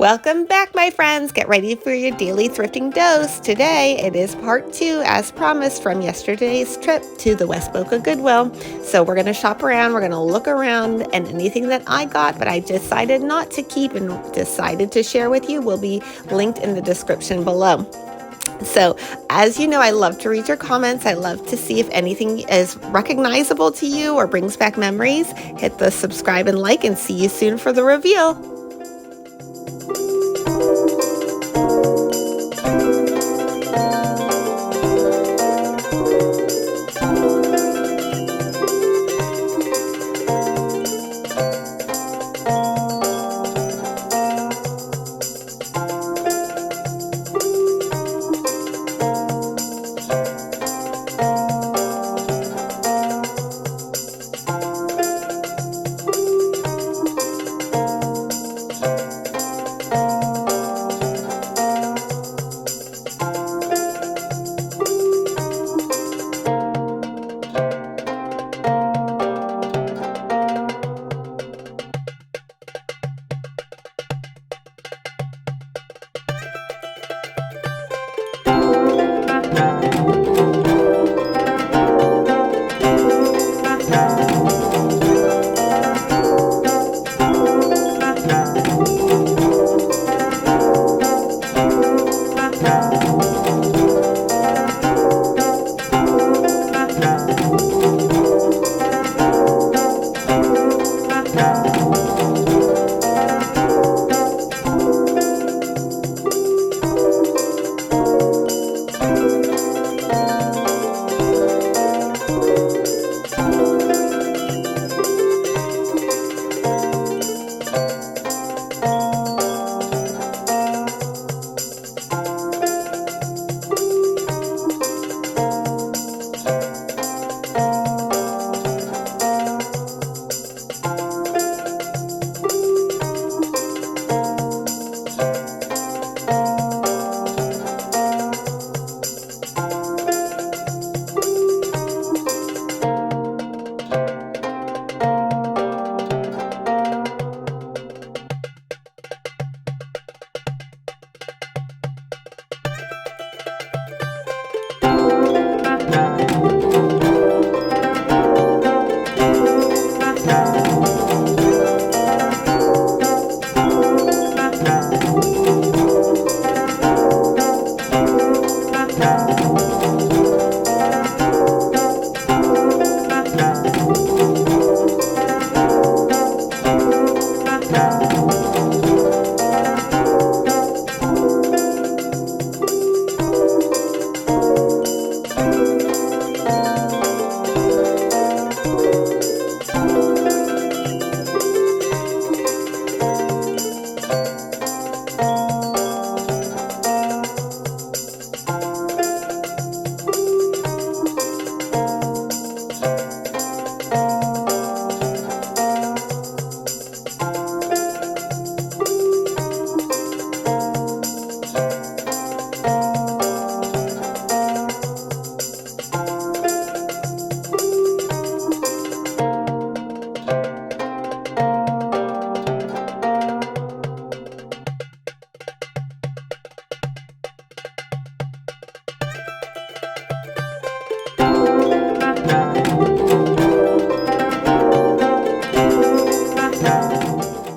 Welcome back, my friends. Get ready for your daily thrifting dose. Today, it is part 2, as promised, from yesterday's trip to the West Boca Goodwill. So we're going to shop around, we're going to look around, and anything that I got, but I decided not to keep and decided to share with you, will be linked in the description below. So, as you know, I love to read your comments. I love to see if anything is recognizable to you or brings back memories. Hit the subscribe and like, and see you soon for the reveal.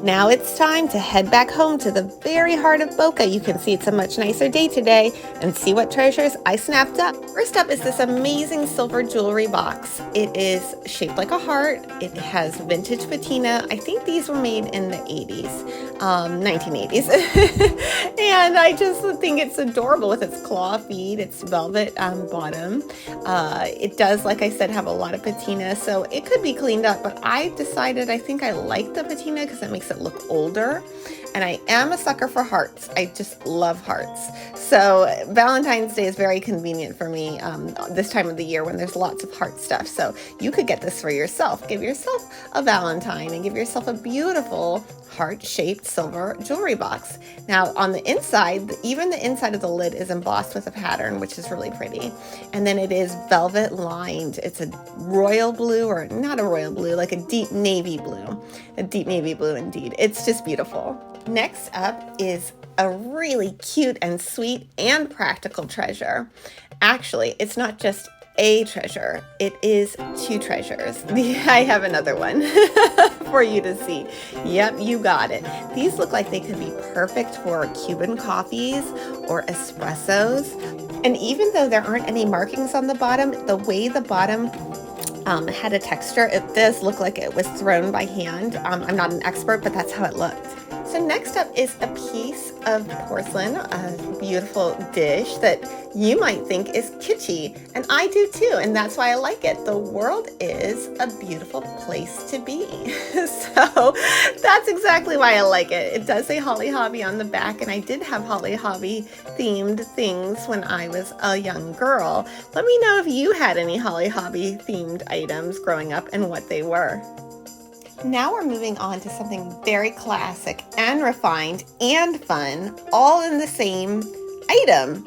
Now it's time to head back home to the very heart of Boca. You can see it's a much nicer day today and see what treasures I snapped up. First up is this amazing silver jewelry box. It is shaped like a heart. It has vintage patina. I think these were made in the 80s, 1980s. And I just think it's adorable with its claw feet, its velvet bottom. It does, like I said, have a lot of patina, so it could be cleaned up, but I decided I think I like the patina because it makes it look older. And I am a sucker for hearts. I just love hearts. So Valentine's Day is very convenient for me this time of the year when there's lots of heart stuff. So you could get this for yourself. Give yourself a Valentine and give yourself a beautiful heart-shaped silver jewelry box. Now on the inside, even the inside of the lid is embossed with a pattern, which is really pretty. And then it is velvet lined. It's a royal blue, or not a royal blue, like a deep navy blue. A deep navy blue indeed. It's just beautiful. Next up is a really cute and sweet and practical treasure. Actually, it's not just a treasure, it is two treasures. I have another one for you to see. Yep, you got it. These look like they could be perfect for Cuban coffees or espressos. And even though there aren't any markings on the bottom, the way the bottom had a texture, it does look like it was thrown by hand. I'm not an expert, but that's how it looked. So next up is a piece of porcelain, a beautiful dish that you might think is kitschy, and I do too, and that's why I like it. The world is a beautiful place to be. So that's exactly why I like it. It does say Holly Hobby on the back, and I did have Holly Hobby themed things when I was a young girl. Let me know if you had any Holly Hobby themed items growing up and what they were. Now we're moving on to something very classic and refined and fun, all in the same item.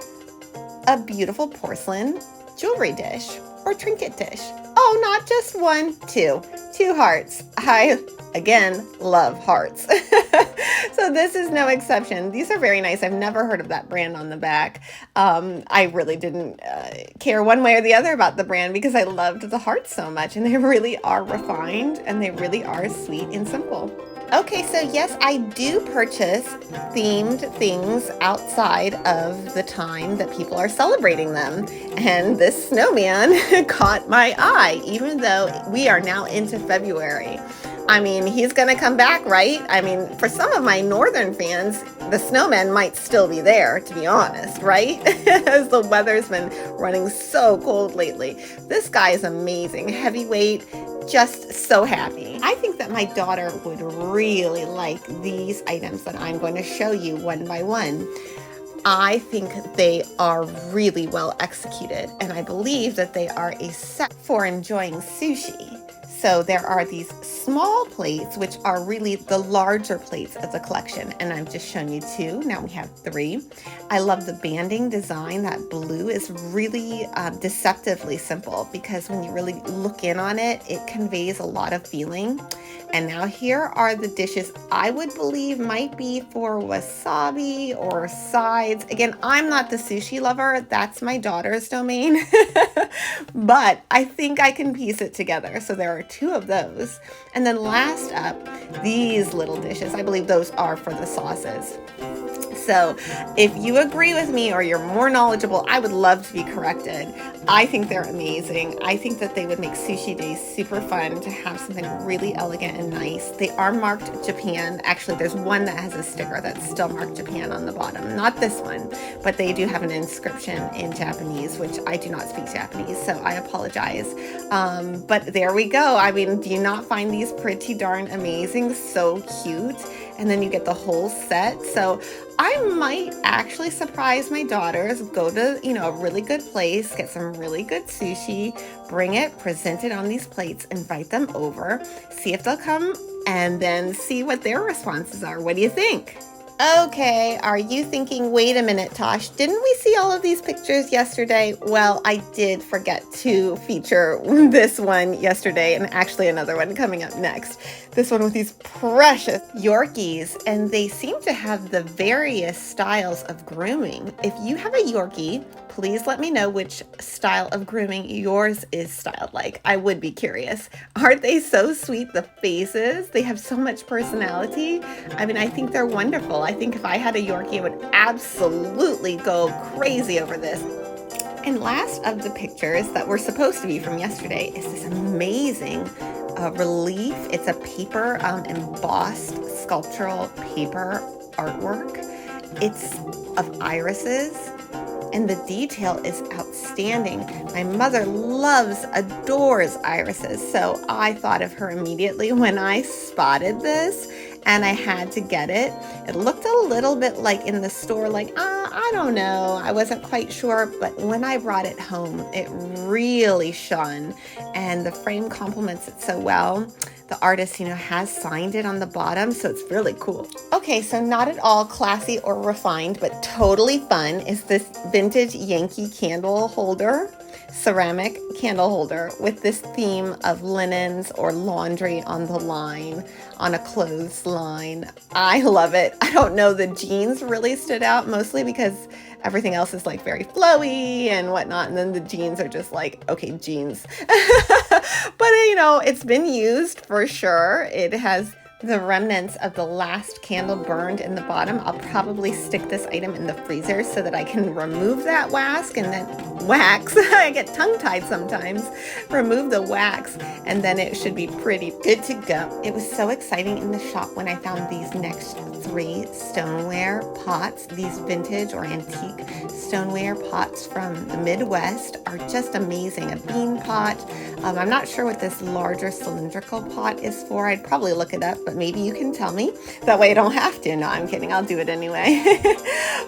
A beautiful porcelain jewelry dish or trinket dish. Oh, not just one, two hearts. I, again, love hearts. So this is no exception. These are very nice. I've never heard of that brand on the back. I really didn't care one way or the other about the brand because I loved the hearts so much, and they really are refined and they really are sweet and simple. Okay, so yes, I do purchase themed things outside of the time that people are celebrating them. And this snowman caught my eye, even though we are now into February. I mean, he's gonna come back, right? I mean, for some of my northern fans, the snowman might still be there, to be honest, right? As the weather's been running so cold lately. This guy is amazing, heavyweight, just so happy. I think that my daughter would really like these items that I'm going to show you one by one. I think they are really well executed, and I believe that they are a set for enjoying sushi. So there are these small plates, which are really the larger plates of the collection. And I've just shown you two. Now we have three. I love the banding design. That blue is really deceptively simple, because when you really look in on it, it conveys a lot of feeling. And now here are the dishes I would believe might be for wasabi or sides. Again, I'm not the sushi lover. That's my daughter's domain. But I think I can piece it together. So there are two of those. And then last up, these little dishes. I believe those are for the sauces. So if you agree with me or you're more knowledgeable, I would love to be corrected. I think they're amazing. I think that they would make sushi days super fun to have something really elegant and nice. They are marked Japan. Actually, there's one that has a sticker that's still marked Japan on the bottom. Not this one, but they do have an inscription in Japanese, which I do not speak Japanese, so I apologize. But there we go. I mean, do you not find these pretty darn amazing? So cute. And then you get the whole set. So I might actually surprise my daughters, go to, a really good place, get some really good sushi, bring it, present it on these plates, invite them over, see if they'll come, and then see what their responses are. What do you think? Okay, are you thinking, wait a minute, Tosh, didn't we see all of these pictures yesterday? Well, I did forget to feature this one yesterday, and actually another one coming up next. This one with these precious Yorkies, and they seem to have the various styles of grooming. If you have a Yorkie, please let me know which style of grooming yours is styled like. I would be curious. Aren't they so sweet? The faces, they have so much personality. I mean, I think they're wonderful. I think if I had a Yorkie, I would absolutely go crazy over this. And last of the pictures that were supposed to be from yesterday is this amazing relief. It's a paper embossed sculptural paper artwork. It's of irises, and the detail is outstanding. My mother adores irises, so I thought of her immediately when I spotted this, and I had to get it. It looked a little bit like in the store, like, I don't know, I wasn't quite sure, but when I brought it home, it really shone, and the frame complements it so well. the artist, has signed it on the bottom, so it's really cool. Okay, so not at all classy or refined, but totally fun is this vintage Yankee candle holder, ceramic candle holder with this theme of linens or laundry on the line, on a clothesline. I love it. I don't know, the jeans really stood out mostly because everything else is like very flowy and whatnot, and then the jeans are just like, okay, jeans. But it's been used for sure. It has the remnants of the last candle burned in the bottom. I'll probably stick this item in the freezer so that I can remove that wax and then wax. I get tongue-tied sometimes. Remove the wax and then it should be pretty good to go. It was so exciting in the shop when I found these next 3 stoneware pots. These vintage or antique stoneware pots from the Midwest are just amazing. A bean pot. I'm not sure what this larger cylindrical pot is for. I'd probably look it up, but maybe you can tell me. That way I don't have to. No, I'm kidding. I'll do it anyway.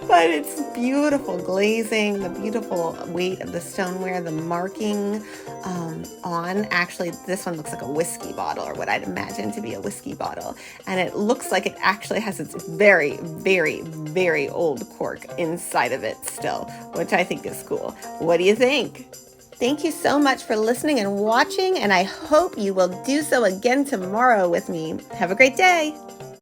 But it's beautiful glazing, the beautiful weight of the stoneware, the marking on. Actually, this one looks like a whiskey bottle, or what I'd imagine to be a whiskey bottle. And it looks like it actually has its very, very, very old cork inside of it still, which I think is cool. What do you think? Thank you so much for listening and watching, and I hope you will do so again tomorrow with me. Have a great day.